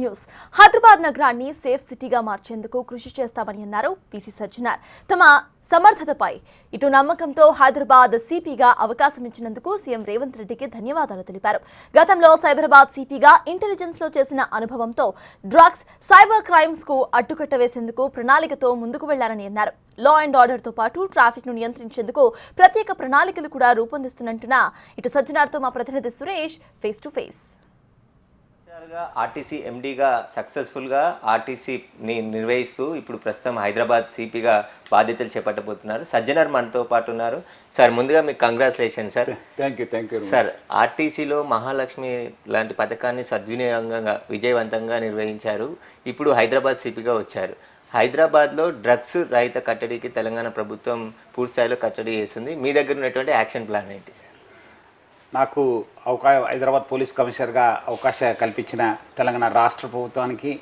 News Hyderabad నగరాన్ని safe సిటీగా మార్చేందుకు కృషి చేస్తామని అన్నారు పీసీ సజ్జనార్. తమ సమర్థతపై ఇటు నమ్మకంతో హైదరాబాద్ సిపిగా అవకాశం ఇచ్చినందుకు సీఎం రేవంత్ రెడ్డికి ధన్యవాదాలు తెలిపారు. గతంలో సైబరాబాద్ సిపిగా ఇంటెలిజెన్స్ లో చేసిన అనుభవంతో డ్రగ్స్, సైబర్ క్రైమ్స్ కు అడ్డుకట్ట వేసేందుకు ప్రణాళికతో ముందుకు వెళ్లారని అన్నారు. లా అండ్ ఆర్డర్ తో పాటు ట్రాఫిక్ ను నియంత్రించేందుకు ప్రత్యేక ప్రణాళికలు కూడా రూపొందిస్తున్నట్టున ఇటు సజ్జనార్తో మా ప్రతినిధి Suresh face to face. RTC ఎండీగా సక్సెస్ఫుల్గా ఆర్టీసీని నిర్వహిస్తూ ఇప్పుడు ప్రస్తుతం హైదరాబాద్ సిపిగా బాధ్యతలు చేపట్టబోతున్నారు. సజ్జనార్ మనతో పాటు ఉన్నారు. సార్, ముందుగా మీకు congratulation sir. Thank you sir, ఆర్టీసీలో మహాలక్ష్మి లాంటి పథకాన్ని సద్వినియోగంగా విజయవంతంగా నిర్వహించారు. ఇప్పుడు హైదరాబాద్ సిపిగా వచ్చారు. హైదరాబాద్లో డ్రగ్స్ రహిత కట్టడికి తెలంగాణ ప్రభుత్వం పూర్తిస్థాయిలో కట్టడి చేస్తుంది. మీ దగ్గర ఉన్నటువంటి యాక్షన్ ప్లాన్ ఏంటి సార్? నాకు హైదరాబాద్ పోలీస్ కమిషనర్గా అవకాశం కల్పించిన తెలంగాణ రాష్ట్ర ప్రభుత్వానికి,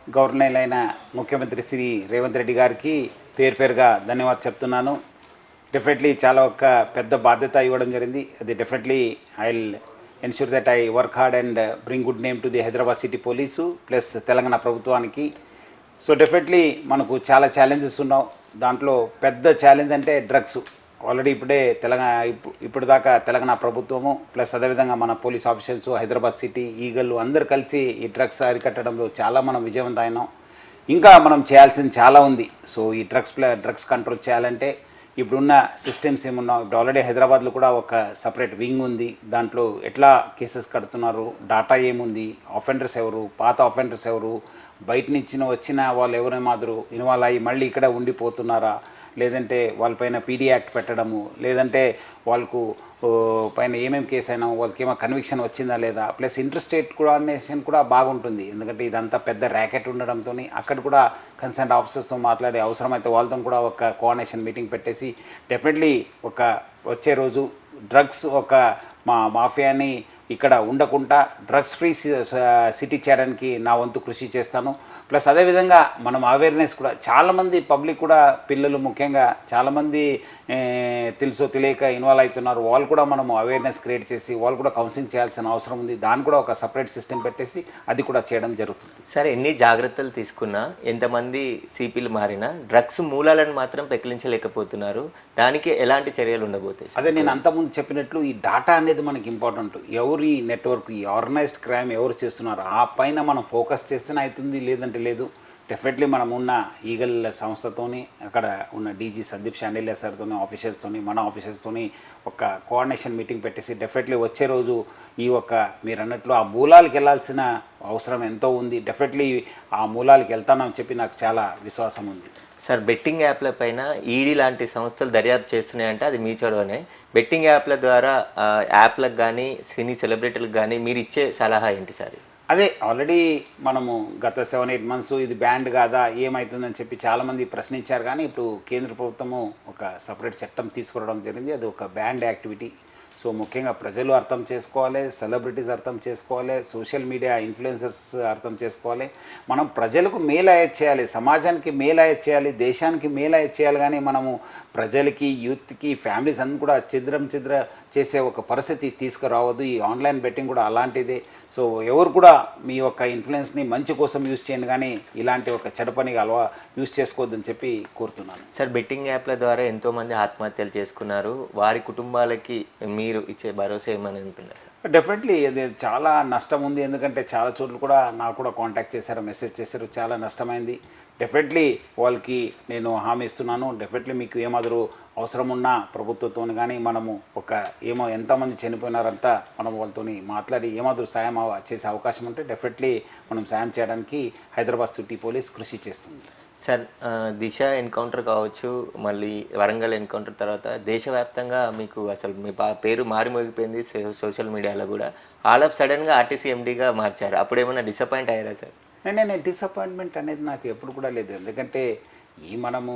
గవర్నర్ అయిన ముఖ్యమంత్రి శ్రీ రేవంత్ రెడ్డి గారికి పేరుగా ధన్యవాదాలు చెప్తున్నాను. డెఫినెట్లీ చాలా ఒక పెద్ద బాధ్యత ఇవ్వడం జరిగింది. అది definitely I will ensure that I work hard and bring good name to the Hyderabad city police plus Telangana ప్రభుత్వానికి. సో డెఫినెట్లీ మనకు చాలా ఛాలెంజెస్ ఉన్నాం. దాంట్లో పెద్ద ఛాలెంజ్ అంటే డ్రగ్స్. ఆల్రెడీ ఇప్పుడే ఇప్పుడు దాకా తెలంగాణ ప్రభుత్వము ప్లస్ అదేవిధంగా మన పోలీస్ ఆఫీసర్స్, హైదరాబాద్ సిటీ ఈగలు అందరు కలిసి ఈ డ్రగ్స్ అరికట్టడంలో చాలా మనం విజయవంతం అయినాం. ఇంకా మనం చేయాల్సింది చాలా ఉంది. సో ఈ డ్రగ్స్ కంట్రోల్ చేయాలంటే ఇప్పుడున్న సిస్టమ్స్ ఏమున్నాం. ఇప్పుడు ఆల్రెడీ హైదరాబాద్లో కూడా ఒక సపరేట్ వింగ్ ఉంది. దాంట్లో ఎట్లా కేసెస్ కడుతున్నారు, డాటా ఏముంది, ఆఫెండర్స్ ఎవరు, పాత ఆఫెండర్స్ ఎవరు, బయట నుంచి వచ్చిన వాళ్ళు ఎవరి మాదిరి ఇన్వాల్వ్ అయ్యి మళ్ళీ ఇక్కడ ఉండిపోతున్నారా, లేదంటే వాళ్ళపైన పీడీ యాక్ట్ పెట్టడము, లేదంటే వాళ్ళకు పైన ఏమేమి కేసు అయినా వాళ్ళకి ఏమో కన్విక్షన్ వచ్చిందా లేదా, ప్లస్ ఇంటర్స్టేట్ కోఆర్డినేషన్ కూడా బాగుంటుంది. ఎందుకంటే ఇదంతా పెద్ద ర్యాకెట్ ఉండడంతో అక్కడ కూడా కన్సర్న్ ఆఫీసర్స్తో మాట్లాడి అవసరమైతే వాళ్ళతో కూడా ఒక కోఆర్డినేషన్ మీటింగ్ పెట్టేసి డెఫినెట్లీ ఒక వచ్చే రోజు డ్రగ్స్ ఒక మాఫియాని ఇక్కడ ఉండకుండా డ్రగ్స్ ఫ్రీ సిటీ చేయడానికి నా వంతు కృషి చేస్తాను. ప్లస్ అదేవిధంగా మనం అవేర్నెస్ కూడా చాలామంది పబ్లిక్ కూడా పిల్లలు ముఖ్యంగా చాలామంది తెలుసో తెలియక ఇన్వాల్వ్ అవుతున్నారు. వాళ్ళు కూడా మనము అవేర్నెస్ క్రియేట్ చేసి వాళ్ళు కూడా కౌన్సిలింగ్ చేయాల్సిన అవసరం ఉంది. దాన్ని కూడా ఒక సపరేట్ సిస్టమ్ పెట్టేసి అది కూడా చేయడం జరుగుతుంది. సరే, ఎన్ని జాగ్రత్తలు తీసుకున్నా, ఎంతమంది సిపిలు మారినా డ్రగ్స్ మూలాలను మాత్రం పెకిలించలేకపోతున్నారు. దానికి ఎలాంటి చర్యలు ఉండబోతాయి? అదే నేను అంతకుముందు చెప్పినట్లు ఈ డాటా అనేది మనకి ఇంపార్టెంట్. ఎవరి నెట్వర్క్, ఈ ఆర్గనైజ్డ్ క్రైమ్ ఎవరు చేస్తున్నారు ఆ పైన మనం ఫోకస్ చేస్తేనే అవుతుంది, లేదంటే లేదు. డెఫినెట్లీ మనం ఉన్న ఈగల్ సంస్థతోని, అక్కడ ఉన్న డీజీ సందీప్ షాండిల్య సార్తోని, ఆఫీసర్స్తోని, మన ఆఫీసర్స్తోని ఒక కోఆర్డినేషన్ మీటింగ్ పెట్టేసి డెఫినెట్లీ వచ్చే రోజు ఈ ఒక మీరు అన్నట్లు ఆ మూలాలకు వెళ్ళాల్సిన అవసరం ఎంతో ఉంది. డెఫినెట్లీ ఆ మూలాలకు వెళ్తానని చెప్పి నాకు చాలా విశ్వాసం ఉంది. సార్, బెట్టింగ్ యాప్ల పైన ఈడీ లాంటి సంస్థలు దర్యాప్తు చేస్తున్నాయంటే అది మీ చొరవనే. బెట్టింగ్ యాప్ల ద్వారా యాప్లకు కానీ సినీ సెలబ్రిటీలకు కానీ మీరు ఇచ్చే సలహా ఏంటి సార్? అదే ఆల్రెడీ మనము గత 7-8 మంత్స్ ఇది బ్యాండ్ కాదా ఏమవుతుందని చెప్పి చాలామంది ప్రశ్నించారు. కానీ ఇప్పుడు కేంద్ర ప్రభుత్వము ఒక సపరేట్ చట్టం తీసుకురావడం జరిగింది. అది ఒక బ్యాండ్ యాక్టివిటీ. సో ముఖ్యంగా ప్రజలు అర్థం చేసుకోవాలి, సెలబ్రిటీస్ అర్థం చేసుకోవాలి, సోషల్ మీడియా ఇన్ఫ్లుయెన్సర్స్ అర్థం చేసుకోవాలి. మనం ప్రజలకు మేలు అయ్యేది చేయాలి, సమాజానికి మేలు అయ్యేది చేయాలి, దేశానికి మేలు అయ్యేది చేయాలి. కానీ మనము ప్రజలకి, యూత్కి, ఫ్యామిలీస్ అన్ని కూడా ఛిద్ర చేసే ఒక పరిస్థితి తీసుకురావద్దు. ఈ ఆన్లైన్ బెట్టింగ్ కూడా అలాంటిదే. సో ఎవరు కూడా మీ యొక్క ఇన్ఫ్లుయెన్స్ని మంచి కోసం యూజ్ చేయండి, కానీ ఇలాంటి ఒక చెడు పనిగా యూజ్ చేసుకోవద్దని చెప్పి కోరుతున్నాను. సార్, బెట్టింగ్ యాప్ల ద్వారా ఎంతోమంది ఆత్మహత్యలు చేసుకున్నారు. వారి కుటుంబాలకి మీరు ఇచ్చే భరోసా ఏమని ఉంటుందా సార్? డెఫినెట్లీ అది చాలా నష్టం ఉంది. ఎందుకంటే చాలా చోట్ల కూడా నాకు కూడా కాంటాక్ట్ చేశారు, మెసేజ్ చేశారు, చాలా నష్టమైంది. డెఫినెట్లీ వాళ్ళకి నేను హామీ ఇస్తున్నాను. డెఫినెట్లీ మీకు ఏమాదిరు అవసరం ఉన్నా ప్రభుత్వంతో కానీ మనము ఒక ఎంతమంది చనిపోయినారంతా మనం వాళ్ళతో మాట్లాడి ఏమాదిరు సాయం చేసే అవకాశం ఉంటే డెఫినెట్లీ మనం సాయం చేయడానికి హైదరాబాద్ సిటీ పోలీస్ కృషి చేస్తుంది. సార్, దిశ ఎన్కౌంటర్ కావచ్చు, మళ్ళీ వరంగల్ ఎన్కౌంటర్ తర్వాత దేశవ్యాప్తంగా మీకు అసలు మీ పేరు మారిమోగిపోయింది. సోషల్ మీడియాలో కూడా ఆల్ ఆఫ్ సడన్గా ఆర్టీసీ ఎండీగా మార్చారు. అప్పుడు ఏమైనా డిసప్పాయింట్ అయ్యారా సార్? నేను డిసప్పాయింట్మెంట్ అనేది నాకు ఎప్పుడు కూడా లేదు. ఎందుకంటే మనము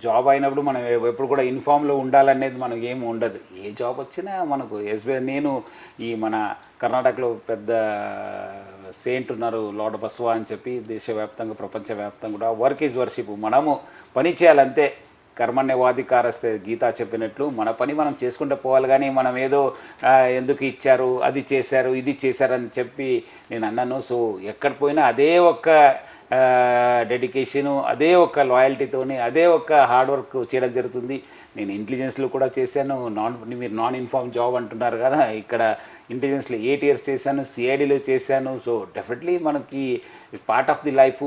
జాబ్ అయినప్పుడు మనం ఎప్పుడు కూడా యూనిఫామ్లో ఉండాలనేది మనకు ఏమి ఉండదు. ఏ జాబ్ వచ్చినా మనకు నేను మన కర్ణాటకలో పెద్ద సెయింట్ ఉన్నారు, లార్డ్ బసవా అని చెప్పి, దేశవ్యాప్తంగా ప్రపంచవ్యాప్తంగా కూడా వర్క్ ఈజ్ వర్షిప్. మనము పని చేయాలంతే. కర్మణ్యవాధికారస్తే గీత చెప్పినట్లు మన పని మనం చేసుకుంటూ పోవాలి, కానీ మనం ఏదో ఎందుకు ఇచ్చారు, అది చేశారు, ఇది చేశారని చెప్పి నేను అన్నాను. సో ఎక్కడ పోయినా అదే ఒక్క డెడికేషను, అదే ఒక లాయల్టీతోని, అదే ఒక హార్డ్ వర్క్ చేయడం జరుగుతుంది. నేను ఇంటెలిజెన్స్లో కూడా చేశాను. మీరు నాన్ ఇన్ఫార్మ్ జాబ్ అంటున్నారు కదా, ఇక్కడ ఇంటెలిజెన్స్లో 8 years చేశాను, సిఐడిలో చేశాను. సో డెఫినెట్లీ మనకి పార్ట్ ఆఫ్ ది లైఫ్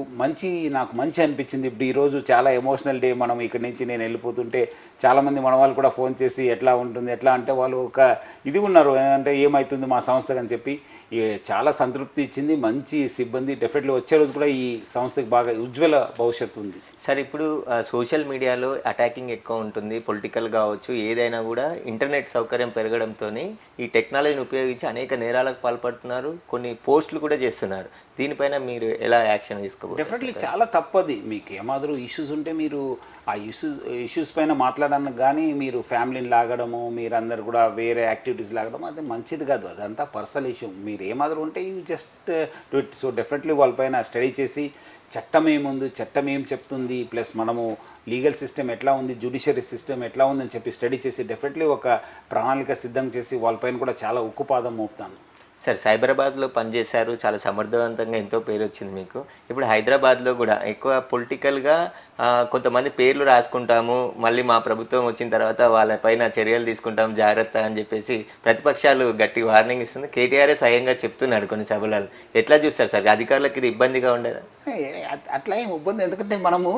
నాకు మంచి అనిపించింది. ఇప్పుడు ఈరోజు చాలా ఎమోషనల్ డే. మనం ఇక్కడి నుంచి నేను వెళ్ళిపోతుంటే చాలామంది మన వాళ్ళు కూడా ఫోన్ చేసి ఎట్లా ఉంటుంది, ఎట్లా అంటే వాళ్ళు ఒక ఇది ఉన్నారు అంటే ఏమవుతుంది మా సంస్థకు అని చెప్పి చాలా సంతృప్తి ఇచ్చింది. మంచి సిబ్బంది. డెఫినెట్లీ వచ్చే రోజు కూడా ఈ సంస్థకి బాగా ఉజ్వల భవిష్యత్తు ఉంది. సార్ ఇప్పుడు సోషల్ మీడియాలో అటాకింగ్ ఎక్కువ ఉంటుంది, పొలిటికల్ కావచ్చు, ఏదైనా కూడా ఇంటర్నెట్ సౌకర్యం పెరగడంతో ఈ టెక్నాలజీని ఉపయోగించి అనేక నేరాలకు పాల్పడుతున్నారు, కొన్ని పోస్టులు కూడా చేస్తున్నారు. దీనిపైన మీరు ఎలా యాక్షన్ తీసుకోవాలి? డెఫినెట్లీ చాలా తప్పది. మీకు ఏమాదిరి ఇష్యూస్ ఉంటే మీరు ఆ ఇష్యూస్ పైన మాట్లాడడానికి కానీ మీరు ఫ్యామిలీని లాగడము, మీరందరూ కూడా వేరే యాక్టివిటీస్ లాగడం అది మంచిది కాదు. అదంతా పర్సనల్ ఇష్యూ. మీరు ఏమాదిరి ఉంటే you just do it. So definitely వాళ్ళపైన స్టడీ చేసి చట్టం ఏముంది, చట్టం ఏం చెప్తుంది, ప్లస్ మనము లీగల్ సిస్టమ్ ఎట్లా ఉంది, జ్యుడిషియరీ సిస్టమ్ ఎట్లా ఉందని చెప్పి స్టడీ చేసి డెఫినెట్లీ ఒక ప్రణాళిక సిద్ధం చేసి వాళ్ళపైన కూడా చాలా ఉక్కుపాదం మోపుతాను. సార్ సైబరాబాద్లో పనిచేశారు, చాలా సమర్థవంతంగా ఎంతో పేరు వచ్చింది మీకు. ఇప్పుడు హైదరాబాద్లో కూడా ఎక్కువ పొలిటికల్గా కొంతమంది పేర్లు రాసుకుంటాము, మళ్ళీ మా ప్రభుత్వం వచ్చిన తర్వాత వాళ్ళపైన చర్యలు తీసుకుంటాం జాగ్రత్త అని చెప్పేసి ప్రతిపక్షాలు గట్టి వార్నింగ్ ఇస్తుంది. కేటీఆర్ఏ స్వయంగా చెప్తున్నాడు కొన్ని సభలలో. ఎట్లా చూస్తారు సార్? అధికారులకు ఇది ఇబ్బందిగా ఉండదా? అట్లా ఏం ఇబ్బంది, ఎందుకంటే మనము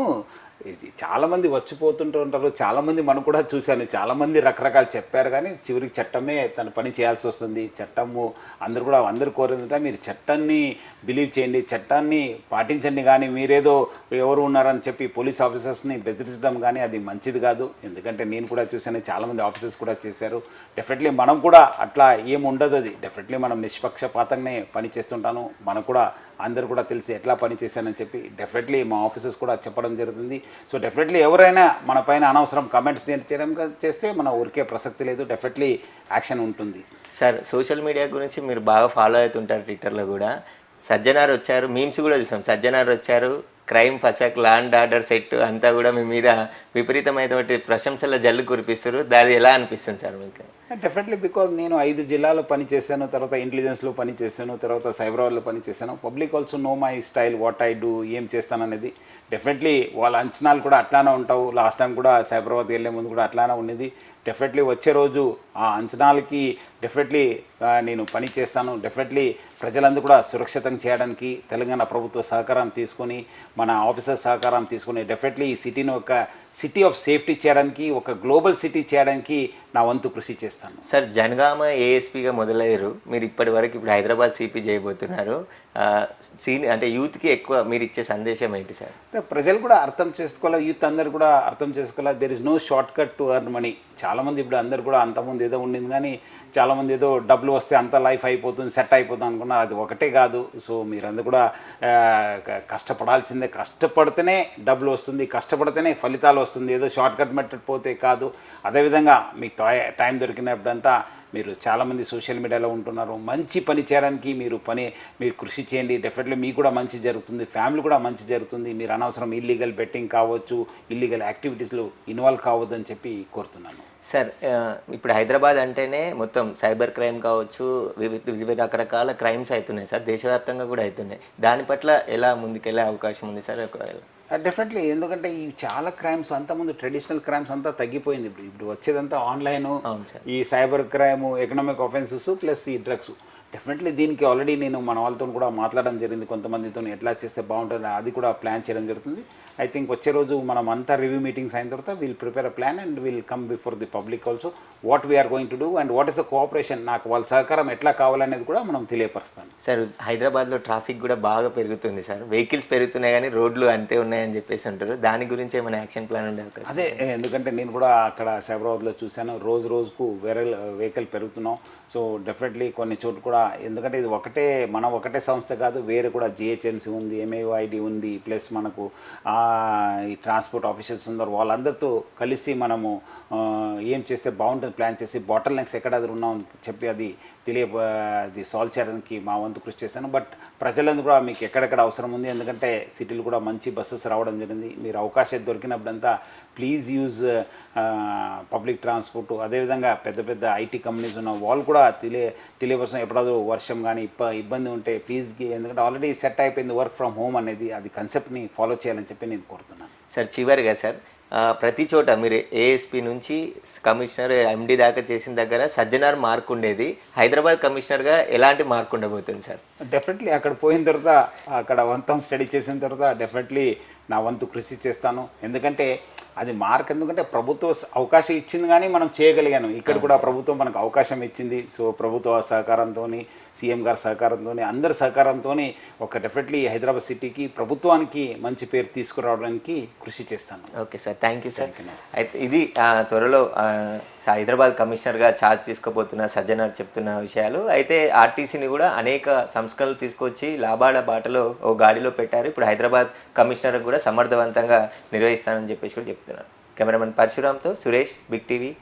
చాలామంది వచ్చిపోతుంటూ ఉంటారు. చాలామంది మనం కూడా చూశాను, చాలామంది రకరకాలు చెప్పారు, కానీ చివరికి చట్టమే తన పని చేయాల్సి వస్తుంది. చట్టము అందరూ కోరేదంటే మీరు చట్టాన్ని బిలీవ్ చేయండి, చట్టాన్ని పాటించండి, కానీ మీరేదో ఎవరు ఉన్నారని చెప్పి పోలీస్ ఆఫీసర్స్ని బెదిరించడం కానీ అది మంచిది కాదు. ఎందుకంటే నేను కూడా చూశాను, చాలామంది ఆఫీసర్స్ కూడా చేశారు. డెఫినెట్లీ మనం కూడా అట్లా ఏముండదు. అది డెఫినెట్లీ మనం నిష్పక్షపాతంగానే పని చేస్తుంటాను. మనకు కూడా అందరు కూడా తెలిసి ఎట్లా పని చేశానని చెప్పి డెఫినెట్లీ మా ఆఫీసర్స్ కూడా చెప్పడం జరుగుతుంది. సో డెఫినెట్లీ ఎవరైనా మన పైన అనవసరం కమెంట్స్ చేయడం చేస్తే మన ఊరికే ప్రసక్తి లేదు. డెఫినెట్లీ యాక్షన్ ఉంటుంది. సార్ సోషల్ మీడియా గురించి మీరు బాగా ఫాలో అవుతుంటారు, ట్విట్టర్లో కూడా. సజ్జనార్ వచ్చారు, మీమ్స్ కూడా చూసాం. సజ్జనార్ వచ్చారు, క్రైమ్ ఫసాక్, లా అండ్ ఆర్డర్ సెట్ అంతా కూడా మీ మీద విపరీతమైనటువంటి ప్రశంసల జల్లు కురిపిస్తారు. దాని ఎలా అనిపిస్తుంది సార్ మీకు? డెఫినెట్లీ బికాజ్ నేను 5 జిల్లాలో పనిచేశాను, తర్వాత ఇంటెలిజెన్స్లో పనిచేశాను, తర్వాత సైబరాబాద్లో పనిచేశాను. Public also know my style, what I do, ఏం చేస్తాననేది. డెఫినెట్లీ వాళ్ళ అంచనాలు కూడా అట్లానే ఉంటావు. లాస్ట్ టైం కూడా సైబరాబాద్ వెళ్ళే ముందు కూడా అట్లానే ఉండేది. డెఫినెట్లీ వచ్చే రోజు ఆ అంచనాలకి డెఫినెట్లీ నేను పని చేస్తాను. డెఫినెట్లీ ప్రజలందరూ కూడా సురక్షితం చేయడానికి తెలంగాణ ప్రభుత్వ సహకారం తీసుకొని, మన ఆఫీసర్ సహకారం తీసుకొని డెఫినెట్లీ ఈ సిటీని ఒక సిటీ ఆఫ్ సేఫ్టీ చేయడానికి, ఒక గ్లోబల్ సిటీ చేయడానికి నా వంతు కృషి చేస్తాను. సార్ జనగామ ఏఎస్పీగా మొదలయ్యారు, మీరు ఇప్పటి వరకు ఇప్పుడు హైదరాబాద్ సిపి చేయబోతున్నారు. అంటే యూత్కి ఎక్కువ మీరు ఇచ్చే సందేశం ఏంటి సార్? ప్రజలు కూడా అర్థం చేసుకోవాలి, యూత్ అందరు కూడా అర్థం చేసుకోవాలి. There is no shortcut to earn money. చాలామంది ఇప్పుడు అందరు కూడా అంతకుముందు ఏదో ఉండింది, కానీ చాలామంది ఏదో డబ్బులు వస్తే అంత లైఫ్ అయిపోతుంది, సెట్ అయిపోతుంది అనుకున్నారు. అది ఒకటే కాదు. సో మీరందరూ కూడా కష్టపడాల్సిందే. కష్టపడితేనే డబ్బులు వస్తుంది, కష్టపడితేనే ఫలితాలు వస్తుంది. ఏదో షార్ట్ కట్ మెథడ్ పోతే కాదు. అదేవిధంగా మీకు టైం దొరికినప్పుడంతా మీరు చాలామంది సోషల్ మీడియాలో ఉంటున్నారు, మంచి పని చేయడానికి మీరు కృషి చేయండి. డెఫినెట్లీ మీకు కూడా మంచి జరుగుతుంది, ఫ్యామిలీ కూడా మంచి జరుగుతుంది. మీరు అనవసరం ఇల్లీగల్ బెట్టింగ్ కావచ్చు, ఇల్లీగల్ యాక్టివిటీస్లో ఇన్వాల్వ్ కావద్దని చెప్పి కోరుతున్నాను. సార్ ఇప్పుడు హైదరాబాద్ అంటేనే మొత్తం సైబర్ క్రైమ్ కావచ్చు, వివిధ రకరకాల క్రైమ్స్ అవుతున్నాయి సార్, దేశవ్యాప్తంగా కూడా అవుతున్నాయి. దాని పట్ల ఎలా ముందుకెళ్ళే అవకాశం ఉంది సార్ ఒకవేళ? డెఫినెట్లీ, ఎందుకంటే ఈ చాలా క్రైమ్స్ అంతకుముందు ట్రెడిషనల్ క్రైమ్స్ అంతా తగ్గిపోయింది. ఇప్పుడు వచ్చేదంతా ఆన్లైన్, ఈ cyber crime, economic offences plus ఈ డ్రగ్స్. డెఫినెట్లీ దీనికి ఆల్రెడీ నేను మన వాళ్ళతో కూడా మాట్లాడడం జరిగింది, కొంతమందితో ఎట్లా చేస్తే బాగుంటుంది అది కూడా ప్లాన్ చేయడం జరుగుతుంది. ఐ థింక్ వచ్చే రోజు మనం అంతా రివ్యూ మీటింగ్స్ అయిన తర్వాత will prepare a plan and will come before the public also what we are going to do and what is the cooperation. నాకు వాళ్ళ సహకారం ఎట్లా కావాలనేది కూడా మనం తెలియపరుస్తాను. సార్ హైదరాబాద్లో ట్రాఫిక్ కూడా బాగా పెరుగుతుంది సార్, వెహికల్స్ పెరుగుతున్నాయి కానీ రోడ్లు అంతే ఉన్నాయని చెప్పేసి అంటారు. దాని గురించి ఏమైనా యాక్షన్ ప్లాన్ ఉండే అవకాశం? అదే, ఎందుకంటే నేను కూడా అక్కడ సైబరాబాద్లో చూశాను, రోజుకు వేరే వెహికల్ పెరుగుతున్నాం. సో డెఫినెట్లీ కొన్ని చోట్ల కూడా, ఎందుకంటే ఇది ఒకటే సంస్థ కాదు, వేరే కూడా జిహెచ్ఎంసీ ఉంది, ఎంఏఓఐడి ఉంది, ప్లస్ మనకు ఈ ట్రాన్స్పోర్ట్ ఆఫీషియల్స్ ఉన్నారు, వాళ్ళందరితో కలిసి మనము ఏం చేస్తే బాగుంటుంది ప్లాన్ చేసి బాటిల్ నెక్స్ ఎక్కడ ఉన్నాం చెప్పి అది అది సాల్వ్ చేయడానికి మా వంతు కృషి చేశాను. బట్ ప్రజలందరూ కూడా మీకు ఎక్కడెక్కడ అవసరం ఉంది, ఎందుకంటే సిటీలు కూడా మంచి బస్సెస్ రావడం జరిగింది, మీరు అవకాశం దొరికినప్పుడంతా ప్లీజ్ యూజ్ పబ్లిక్ ట్రాన్స్పోర్ట్. అదేవిధంగా పెద్ద పెద్ద ఐటీ కంపెనీస్ ఉన్న వాళ్ళు కూడా తెలియవలసిన ఎప్పుడో వర్షం కానీ ఇబ్బంది ఉంటే ప్లీజ్, ఎందుకంటే ఆల్రెడీ సెట్ అయిపోయింది వర్క్ ఫ్రమ్ హోమ్ అనేది, అది కన్సెప్ట్ని ఫాలో చేయాలని చెప్పి నేను కోరుతున్నాను. సార్ చివరిగా సార్, ప్రతి చోట మీరు ఏఎస్పీ నుంచి కమిషనర్ ఎండి దాకా చేసిన దగ్గర సజ్జనార్ మార్క్ ఉండేది, హైదరాబాద్ కమిషనర్గా ఎలాంటి మార్క్ ఉండబోతుంది సార్? డెఫినెట్లీ అక్కడ పోయిన తర్వాత, అక్కడ వంతం స్టడీ చేసిన తర్వాత డెఫినెట్లీ నా వంతు కృషి చేస్తాను. ఎందుకంటే అది మార్క్, ఎందుకంటే ప్రభుత్వం అవకాశం ఇచ్చింది కానీ మనం చేయగలిగాను. ఇక్కడ కూడా ప్రభుత్వం మనకు అవకాశం ఇచ్చింది. సో ప్రభుత్వ సహకారంతో, సీఎం గారి సహకారంతో, అందరి సహకారంతో ఒక డెఫినెట్లీ హైదరాబాద్ సిటీకి, ప్రభుత్వానికి మంచి పేరు తీసుకురావడానికి కృషి చేస్తాను. Okay sir, thank you sir. అయితే ఇది త్వరలో హైదరాబాద్ కమిషనర్గా ఛార్జ్ తీసుకోబోతున్న సజ్జనార్ చెప్తున్న విషయాలు. అయితే ఆర్టీసీని కూడా అనేక సంస్కరణలు తీసుకొచ్చి లాభాల బాటలో ఓ గాడిలో పెట్టారు. ఇప్పుడు హైదరాబాద్ కమిషనర్ కూడా సమర్థవంతంగా నిర్వహిస్తానని చెప్పేసి కూడా చెప్తున్నారు. కెమెరామెన్ పరశురామ్తో సురేష్, బిగ్ టీవీ.